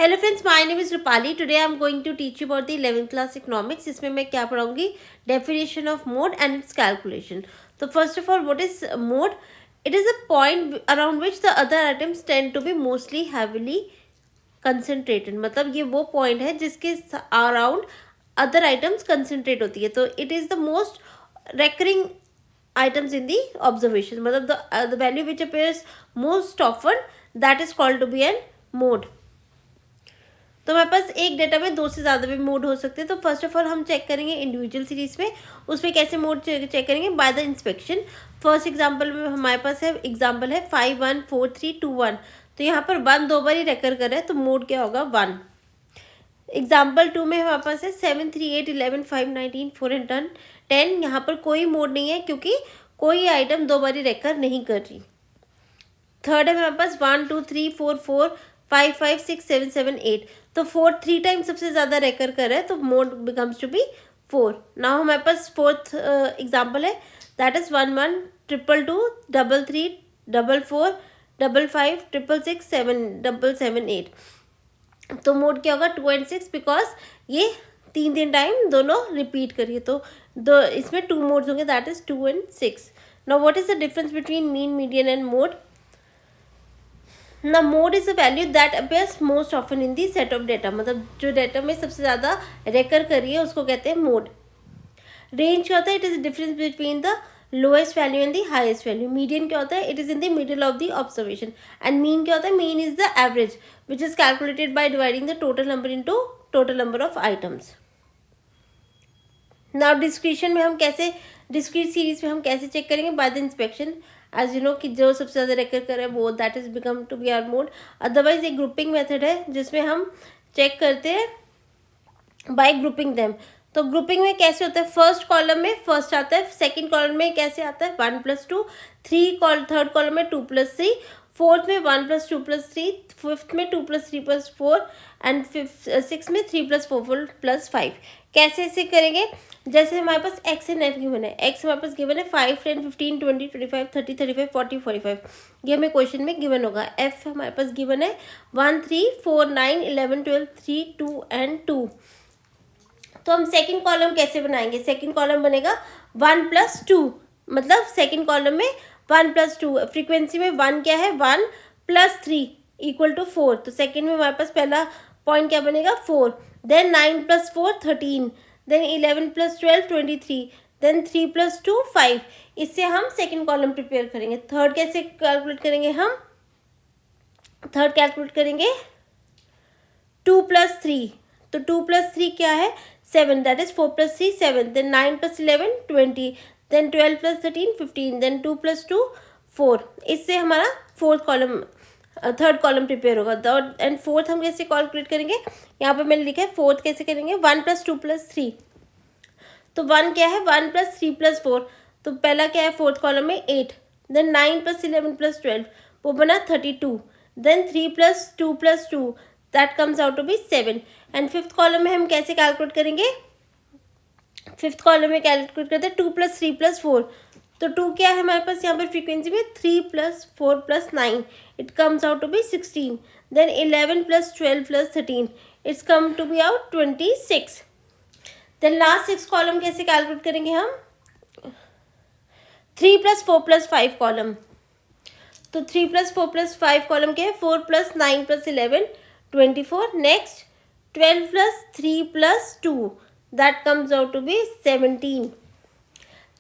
Hello friends, my name is Rupali. Today I am going to teach you about the 11th class economics. इसमें मैं क्या पढ़ाऊंगी? Definition of mode and its calculation. तो first of all, what is mode? It is a point around which the other items tend to be mostly heavily concentrated. मतलब ये वो point है जिसके अराउंड अदर आइटम्स कंसनट्रेट होती है। तो it is the most recurring items in the observation, मतलब the value which appears most often, that is called to be an mode. तो हमारे पास एक डेटा में दो से ज़्यादा भी मोड हो सकते हैं। तो फर्स्ट ऑफ ऑल हम चेक करेंगे इंडिविजुअल सीरीज में, उसमें कैसे मोड चेक करेंगे? By the inspection. First example में हमारे पास है एग्जांपल है 5 1 4 3 2 1। तो यहाँ पर 1 दो बार ही रेकर कर है, तो मोड क्या होगा? 1। एग्जाम्पल 2 में हमारे पास है 7 3 8 11 5 19 4 एंड 10। यहाँ पर कोई मोड नहीं है क्योंकि कोई आइटम दो बारी रेकर नहीं कर रही। थर्ड है हमारे पास 1 2 3 4 4 5 5 6 7 7 8। तो 4 3 टाइम सबसे ज़्यादा रेकर कर है, तो mode becomes to be 4। Now हमारे पास फोर्थ एग्जाम्पल है, दैट इज 1 1 2 2 3 3 4 4 5 5 6 6 7 7 7 8। तो मोड क्या होगा? 2 एंड 6, बिकॉज ये तीन टाइम दोनों रिपीट करिए। तो दो इसमें 2 मोड्स होंगे, that is 2 and 6। Now what is the difference between mean, median and mode? ना mode is a value that appears most often in the set of data. मतलब जो डेटा में सबसे ज़्यादा रेकर करिए उसको कहते हैं मोड। रेंज क्या होता है? It is difference between the lowest value and the highest value. Median क्या होता है? It is in the middle of the observation. And mean क्या होता है? Mean is the average which is calculated by dividing the total number into total number of items. Now discretion में हम कैसे, discrete series में हम कैसे check करेंगे? By the inspection. As you know कि जो सबसे ज़्यादा रेकर करे वो that is become to be our mode. Otherwise एक ग्रुपिंग मेथड है जिसमें हम चेक करते हैं बाय ग्रुपिंग देम। तो ग्रुपिंग में कैसे होता है? फर्स्ट कॉलम में फर्स्ट आता है, सेकंड कॉलम में कैसे आता है? 1 + 2, थर्ड कॉलम में 2 + 3, फोर्थ में 1 + 2 + 3, फिफ्थ में 2 + 3 + 4 एंड सिक्स में 3 + 4 + 5। कैसे ऐसे करेंगे? जैसे हमारे पास एक्स एंड एफ गिवन है। एक्स हमारे पास गिवन है 5 10 15 20 25 30 35 40 45। ये हमें क्वेश्चन में गिवन होगा। एफ हमारे पास गिवन है 1 3 4 9 11 12 3 2 एंड 2। तो हम सेकंड कॉलम कैसे बनाएंगे? सेकंड कॉलम बनेगा 1 + 2, मतलब सेकंड कॉलम में 1 + 2। फ्रीक्वेंसी में 1 क्या है? 1 + 3 = 4। तो सेकंड में हमारे पास पहला पॉइंट क्या बनेगा? 4। Then 9 + 4 13, then 11 + 12 23, then 3 + 2 5। इससे हम सेकंड कॉलम प्रिपेयर करेंगे। थर्ड कैसे कैलकुलेट करेंगे? हम थर्ड कैलकुलेट करेंगे 2 + 3। तो 2 + 3 क्या है? 7, that is 4 + 3 7, then 9 + 11 20, then 12 + 13 15, then 2 + 2 4। इससे हमारा fourth column third column prepare होगा। थर्ड एंड फोर्थ हम कैसे कैलकुलेट करेंगे? यहाँ पे मैंने लिखा है फोर्थ कैसे करेंगे? 1 + 2 + 3। तो 1 क्या है? 1 + 3 + 4। तो पहला क्या है फोर्थ कॉलम में? 8, देन 9 + 11 + 12, वो बना 32, then 3 + 2 + 2, that comes out to be 7। And fifth column में हम कैसे कैलकुलेट करेंगे? फिफ्थ कॉलम में कैलकुलेट करते हैं 2 + 3 + 4। तो 2 क्या है हमारे पास यहाँ पर फ्रीक्वेंसी में? 3 + 4 + 9, it comes out to be 16, then 11 + 12 + 13, it's come to be out 26। Then last six column कैसे कैलकुलेट करेंगे हम? 3 + 4 + 5 कॉलम। तो 3 + 4 + 5 कॉलम क्या है? 4 + 9 + 11 24। Next 12 + 3 + 2, that comes out to be 17।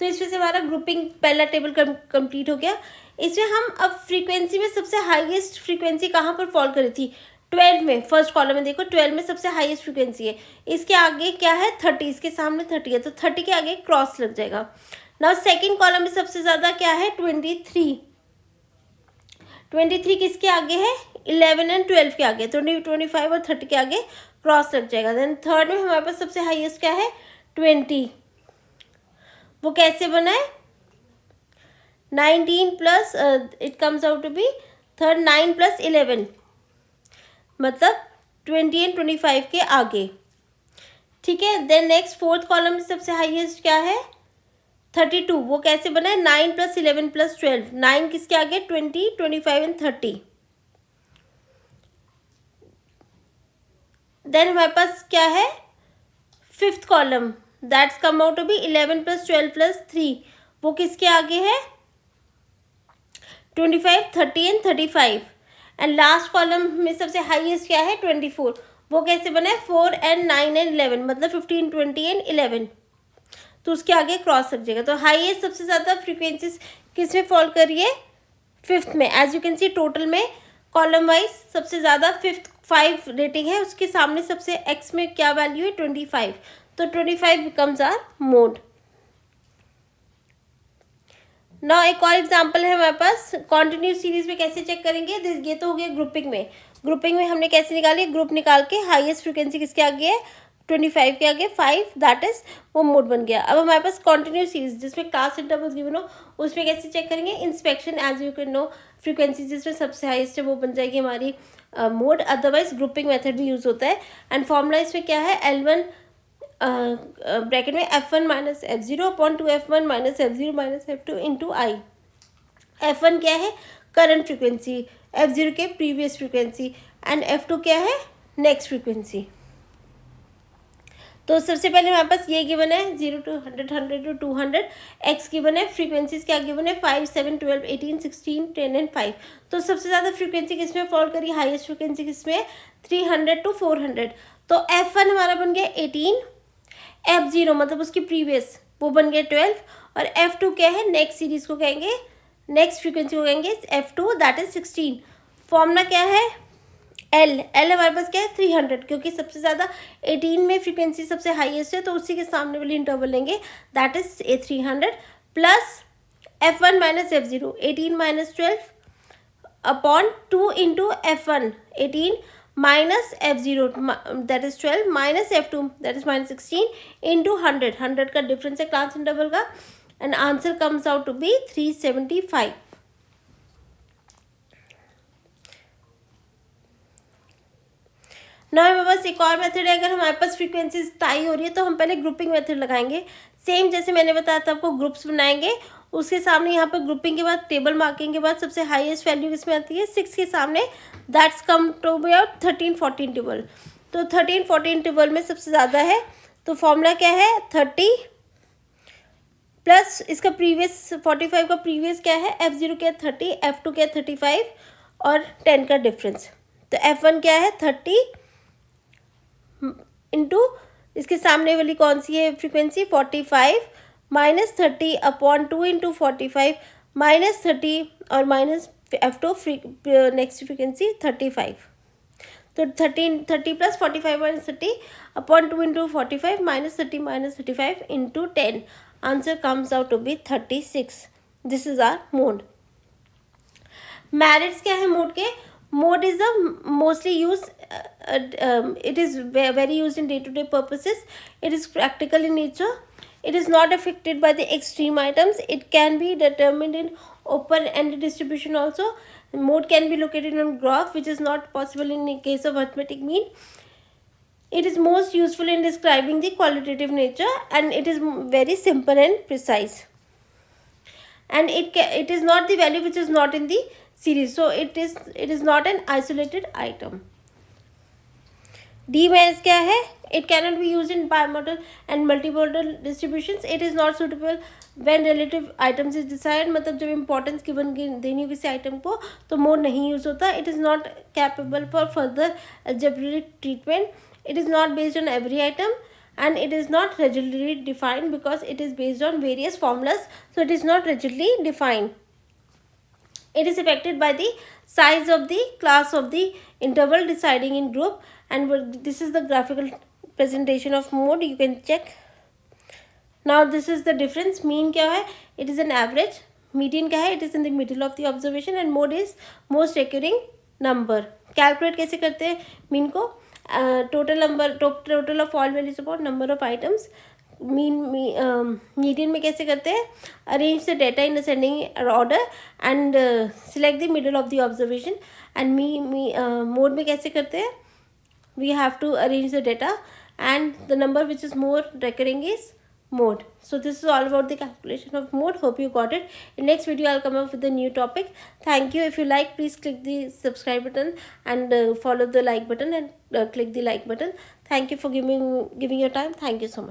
तो इसमें से हमारा ग्रुपिंग पहला टेबल कंप्लीट हो गया। इसमें हम अब फ्रीक्वेंसी में सबसे हाईएस्ट फ्रीक्वेंसी कहाँ पर फॉल करी थी? 12 में। फर्स्ट कॉलम में देखो 12 में सबसे हाईएस्ट फ्रीक्वेंसी है। इसके आगे क्या है? 30, इसके सामने 30 है, तो 30 के आगे क्रॉस लग जाएगा। नाउ सेकंड कॉलम में सबसे ज़्यादा क्या है? 23। 23 किसके आगे है? 11 एंड 12 के आगे। तो 25 और 30 के आगे क्रॉस लग जाएगा। देन थर्ड में हमारे पास सबसे हाईएस्ट क्या है? 20। वो कैसे बना है? 19 plus it comes out to be third 9 + 11, मतलब 20 एंड 25 के आगे। ठीक है। देन नेक्स्ट फोर्थ कॉलम में सबसे हाईएस्ट क्या है? 32। वो कैसे बना है? 9 + 11 + 12, 9 किसके आगे? 20 25 एंड 30। देन हमारे पास क्या है, fifth column, that's come out to be 11 + 12 + 3, वो किसके आगे है, 25, 30 एंड 35। एंड लास्ट कॉलम में सबसे हाईएस्ट क्या है, 24, वो कैसे बना है, 4 एंड 9 एंड 11, मतलब 15, 20 एंड 11, तो उसके आगे क्रॉस रख जाएगा। तो हाईएस्ट सबसे ज़्यादा फ्रीक्वेंसीज किस में फॉल कर रही है, फिफ्थ में। As you can see total में कॉलम वाइज सबसे ज़्यादा फिफ्थ 5 रेटिंग है, उसके सामने सबसे एक्स में क्या वैल्यू है, 25, तो 25 बिकम्स आर मोड। ना एक और एग्जांपल है हमारे पास, कॉन्टिन्यूस सीरीज में कैसे चेक करेंगे, ये तो हो गया ग्रुपिंग में। ग्रुपिंग में हमने कैसे निकाली, ग्रुप निकाल के हाईएस्ट फ्रीक्वेंसी किसके आगे है, 25 के आगे 5, दैट इज वो मोड बन गया। अब हमारे पास कॉन्टिन्यूस सीरीज जिसमें क्लास इंटरवल्स गिवन हो, उसमें कैसे चेक करेंगे, inspection, as you can know frequency जिसमें सबसे हाईएस्ट है वो बन जाएगी हमारी मोड। अदरवाइज ग्रुपिंग मेथड भी यूज होता है। एंड फॉर्मूला इसमें क्या है, L1 ब्रैकेट में F1 - F0 upon 2F1 - F0 - F2 into आई। F1 क्या है, करंट फ्रीक्वेंसी, F0 के प्रीवियस फ्रीक्वेंसी, एंड F2 क्या है, नेक्स्ट फ्रीक्वेंसी। तो सबसे पहले हमारे पास ये गिवन है 0 to 100, 100 to 200, एक्स गिवन है, फ्रीक्वेंसीज क्या गिवन है, 5, 7, 12, 18, 16, 10 एंड 5। तो सबसे ज़्यादा फ्रीक्वेंसी किस में फॉल करी, हाईएस्ट फ्रीक्वेंसी किस में है, 300 to 400। तो F1 हमारा बन गया 18, F0 मतलब उसकी प्रीवियस वो बन गया 12, और F2 क्या है, नेक्स्ट सीरीज को कहेंगे, नेक्स्ट फ्रीक्वेंसी को कहेंगे F2, दैट इज 16। फॉर्मूला क्या है, L हमारे पास क्या है, 300, क्योंकि सबसे ज़्यादा 18 में फ्रीक्वेंसी सबसे हाईएस्ट है, तो उसी के सामने वाली इंटरवल लेंगे, that is 300 plus F1 - F0, 18 - 12 upon 2 into F1, 18 minus F0 that is 12 minus F2 that is -16 into 100, 100 का डिफरेंस है क्लास इंटरवल का, and answer comes out to be 375। ना हमारे पास एक और मेथड है, अगर हमारे पास फ्रीक्वेंसीज टाई हो रही है तो हम पहले ग्रुपिंग मेथड लगाएंगे। सेम जैसे मैंने बताया था आपको, ग्रुप्स बनाएंगे, उसके सामने यहाँ पर ग्रुपिंग के बाद टेबल मार्किंग के बाद सबसे हाईएस्ट वैल्यू किसमें आती है, 6 के सामने, that's come to be out 13, 14 table. तो 13, 14 टेबल में सबसे ज़्यादा है, तो फॉर्मूला क्या है, 30 प्लस इसका प्रीवियस 45 का प्रीवियस क्या है, F0 क्या 30, F2 क्या 35 और 10 का डिफरेंस। तो F1 क्या है 30 इंटू इसके सामने वाली कौन सी है frequency, 45 minus 30 upon 2 into 45 minus 30 और माइनस F2 नेक्स्ट फ्रीक्वेंसी 35। तो 30 plus 45 minus 30 upon 2 into 45 minus 35 into 10, answer comes out to be 36। This is our mode. Merits क्या है मोड के, mode is a mostly used it is very used in day-to-day purposes. It is practical in nature. It is not affected by the extreme items. It can be determined in open-ended distribution also. Mode can be located on graph, which is not possible in case of arithmetic mean. It is most useful in describing the qualitative nature, and it is very simple and precise. And it is not the value which is not in the series, so it is not an isolated item. D mass क्या है, it cannot be used in bimodal and multimodal distributions. It is not suitable when relative items is decided, मतलब जब importance given देनी हो किसी item को तो mode नहीं use होता. It is not capable for further algebraic treatment. It is not based on every item, and it is not rigidly defined because it is based on various formulas, so it is not rigidly defined. It is affected by the size of the class of the interval deciding in group, and this is the graphical presentation of mode. You can check. Now this is the difference. Mean क्या है, it is an average. Median क्या है, it is in the middle of the observation, and mode is most recurring number. Calculate कैसे करते हैं mean को, total of all values upon number of items. Median में कैसे करते हैं, arrange the data in ascending order and select the middle of the observation. And mode में कैसे करते हैं, we have to arrange the data, and the number which is more recurring is mode. So this is all about the calculation of mode. Hope you got it. In next video I'll come up with a new topic. Thank you. If you like, please click the subscribe button and follow the like button and click the like button. Thank you for giving your time. Thank you so much.